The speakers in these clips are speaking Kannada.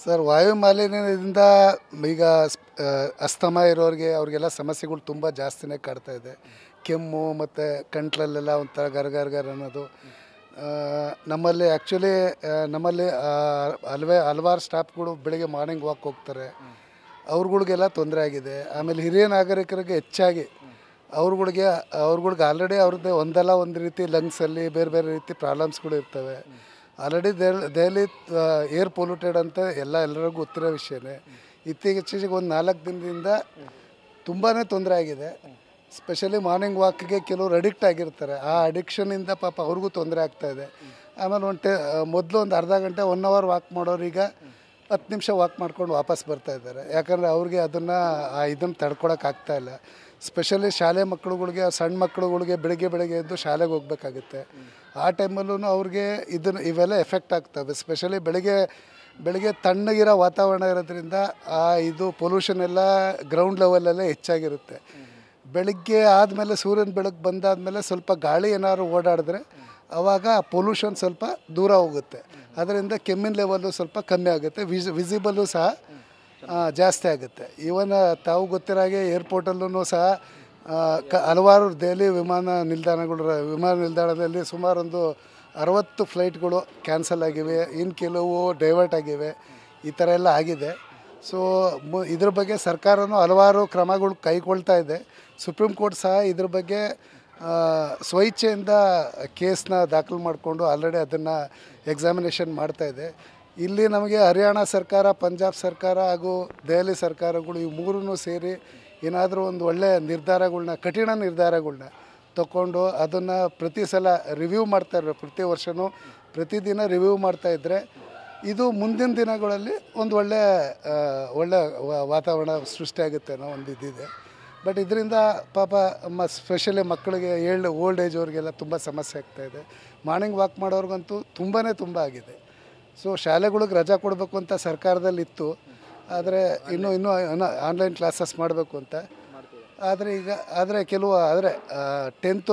ಸರ್, ವಾಯು ಮಾಲಿನ್ಯದಿಂದ ಈಗ ಅಸ್ತಮ ಇರೋರಿಗೆ ಅವ್ರಿಗೆಲ್ಲ ಸಮಸ್ಯೆಗಳು ತುಂಬ ಜಾಸ್ತಿನೇ ಕಾಡ್ತಾ ಇದೆ. ಕೆಮ್ಮು ಮತ್ತು ಕಂಟ್ಲಲ್ಲೆಲ್ಲ ಒಂಥರ ಗರ್ ಅನ್ನೋದು. ನಮ್ಮಲ್ಲಿ ಆ್ಯಕ್ಚುಲಿ ನಮ್ಮಲ್ಲಿ ಹಲವಾರು ಸ್ಟಾಫ್ಗಳು ಬೆಳಿಗ್ಗೆ ಮಾರ್ನಿಂಗ್ ವಾಕ್ ಹೋಗ್ತಾರೆ. ಅವ್ರುಗಳಿಗೆಲ್ಲ ತೊಂದರೆ ಆಗಿದೆ. ಆಮೇಲೆ ಹಿರಿಯ ನಾಗರಿಕರಿಗೆ ಹೆಚ್ಚಾಗಿ ಅವ್ರುಗಳಿಗೆ ಆಲ್ರೆಡಿ ಅವ್ರದ್ದೇ ಒಂದಲ್ಲ ಒಂದು ರೀತಿ ಲಂಗ್ಸಲ್ಲಿ ಬೇರೆ ಬೇರೆ ರೀತಿ ಪ್ರಾಬ್ಲಮ್ಸ್ಗಳು ಇರ್ತವೆ. ಆಲ್ರೆಡಿ ದೆಹಲಿ ಏರ್ ಪೊಲ್ಯೂಟೆಡ್ ಅಂತ ಎಲ್ಲರಿಗೂ ಗೊತ್ತಿರೋ ವಿಷಯನೇ. ಇತ್ತೀಚೆಗೆ ಒಂದು 4 ದಿನದಿಂದ ತುಂಬಾ ತೊಂದರೆ ಆಗಿದೆ. ಸ್ಪೆಷಲಿ ಮಾರ್ನಿಂಗ್ ವಾಕ್ಗೆ ಕೆಲವರು ಅಡಿಕ್ಟ್ ಆಗಿರ್ತಾರೆ. ಆ ಅಡಿಕ್ಷನಿಂದ ಪಾಪ ಅವ್ರಿಗೂ ತೊಂದರೆ ಆಗ್ತಾಯಿದೆ. ಆಮೇಲೆ ಮೊದಲು ಒಂದು ಅರ್ಧ ಗಂಟೆ 1 ಅವರ್ ವಾಕ್ ಮಾಡೋರೀಗ 10 ನಿಮಿಷ ವಾಕ್ ಮಾಡ್ಕೊಂಡು ವಾಪಸ್ ಬರ್ತಾಯಿದ್ದಾರೆ. ಯಾಕಂದರೆ ಅವ್ರಿಗೆ ಇದನ್ನು ತಡ್ಕೊಳಕ್ಕಾಗ್ತಾಯಿಲ್ಲ. ಸ್ಪೆಷಲಿ ಶಾಲೆ ಮಕ್ಕಳುಗಳಿಗೆ, ಸಣ್ಣ ಮಕ್ಕಳುಗಳಿಗೆ ಬೆಳಗ್ಗೆ ಎದ್ದು ಶಾಲೆಗೆ ಹೋಗ್ಬೇಕಾಗುತ್ತೆ. ಆ ಟೈಮಲ್ಲೂ ಅವ್ರಿಗೆ ಇವೆಲ್ಲ ಎಫೆಕ್ಟ್ ಆಗ್ತವೆ. ಸ್ಪೆಷಲಿ ಬೆಳಗ್ಗೆ ತಣ್ಣಗಿರೋ ವಾತಾವರಣ ಇರೋದ್ರಿಂದ ಇದು ಪೊಲ್ಯೂಷನ್ ಎಲ್ಲ ಗ್ರೌಂಡ್ ಲೆವೆಲಲ್ಲೇ ಹೆಚ್ಚಾಗಿರುತ್ತೆ. ಬೆಳಗ್ಗೆ ಆದಮೇಲೆ ಸೂರ್ಯನ ಬೆಳಕು ಬಂದಾದಮೇಲೆ ಸ್ವಲ್ಪ ಗಾಳಿ ಏನಾದ್ರು ಓಡಾಡಿದ್ರೆ ಆವಾಗ ಪೊಲ್ಯೂಷನ್ ಸ್ವಲ್ಪ ದೂರ ಹೋಗುತ್ತೆ. ಅದರಿಂದ ಕೆಮ್ಮಿನ ಲೆವೆಲ್ಲು ಸ್ವಲ್ಪ ಕಮ್ಮಿ ಆಗುತ್ತೆ. ವಿಸಿಬಲ್ಲು ಸಹ ಜಾಸ್ತಿ ಆಗುತ್ತೆ. ಈವನ್ ತಾವು ಗೊತ್ತಿರಾಗೆ ಏರ್ಪೋರ್ಟಲ್ಲೂ ಸಹ ಹಲವಾರು ದೆಹಲಿ ವಿಮಾನ ನಿಲ್ದಾಣದಲ್ಲಿ ಸುಮಾರೊಂದು 60 ಫ್ಲೈಟ್ಗಳು ಕ್ಯಾನ್ಸಲ್ ಆಗಿವೆ. ಇನ್ನು ಕೆಲವು ಡೈವರ್ಟ್ ಆಗಿವೆ. ಈ ಥರ ಎಲ್ಲ ಆಗಿದೆ. ಸೊ ಇದ್ರ ಬಗ್ಗೆ ಸರ್ಕಾರನೂ ಹಲವಾರು ಕ್ರಮಗಳು ಕೈಗೊಳ್ತಾ ಇದೆ. ಸುಪ್ರೀಂ ಕೋರ್ಟ್ ಸಹ ಇದ್ರ ಬಗ್ಗೆ ಸ್ವಇಚ್ಛೆಯಿಂದ ಕೇಸ್ನ ದಾಖಲು ಮಾಡಿಕೊಂಡು ಆಲ್ರೆಡಿ ಅದನ್ನು ಎಕ್ಸಾಮಿನೇಷನ್ ಮಾಡ್ತಾಯಿದೆ. ಇಲ್ಲಿ ನಮಗೆ ಹರಿಯಾಣ ಸರ್ಕಾರ, ಪಂಜಾಬ್ ಸರ್ಕಾರ ಹಾಗೂ ದೆಹಲಿ ಸರ್ಕಾರಗಳು ಈ ಮೂರೂ ಸೇರಿ ಏನಾದರೂ ಒಂದು ಒಳ್ಳೆಯ ನಿರ್ಧಾರಗಳ್ನ, ಕಠಿಣ ನಿರ್ಧಾರಗಳ್ನ ತಗೊಂಡು ಅದನ್ನು ಪ್ರತಿ ಸಲ ರಿವ್ಯೂ ಮಾಡ್ತಾಯಿದ್ರು. ಪ್ರತಿ ವರ್ಷವೂ ಪ್ರತಿದಿನ ರಿವ್ಯೂ ಮಾಡ್ತಾಯಿದ್ರೆ ಇದು ಮುಂದಿನ ದಿನಗಳಲ್ಲಿ ಒಂದು ಒಳ್ಳೆಯ ವಾತಾವರಣ ಸೃಷ್ಟಿಯಾಗುತ್ತೆ ಅನ್ನೋ ಒಂದು ಇದಿದೆ. ಬಟ್ ಇದರಿಂದ ಪಾಪ ಸ್ಪೆಷಲಿ ಮಕ್ಕಳಿಗೆ ಓಲ್ಡ್ ಏಜ್ ಅವ್ರಿಗೆಲ್ಲ ತುಂಬ ಸಮಸ್ಯೆ ಆಗ್ತಾಯಿದೆ. ಮಾರ್ನಿಂಗ್ ವಾಕ್ ಮಾಡೋರ್ಗಂತೂ ತುಂಬ ಆಗಿದೆ. ಸೊ ಶಾಲೆಗಳಿಗೆ ರಜಾ ಕೊಡಬೇಕು ಅಂತ ಸರ್ಕಾರದಲ್ಲಿತ್ತು. ಆದರೆ ಇನ್ನೂ ಆನ್ಲೈನ್ ಕ್ಲಾಸಸ್ ಮಾಡಬೇಕು ಅಂತ. ಆದರೆ 10th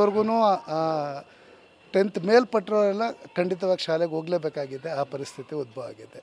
10th ಮೇಲ್ಪಟ್ಟವರೆಲ್ಲ ಖಂಡಿತವಾಗಿ ಶಾಲೆಗೆ ಹೋಗಲೇಬೇಕಾಗಿದೆ. ಆ ಪರಿಸ್ಥಿತಿ ಉದ್ಭವ ಆಗಿದೆ.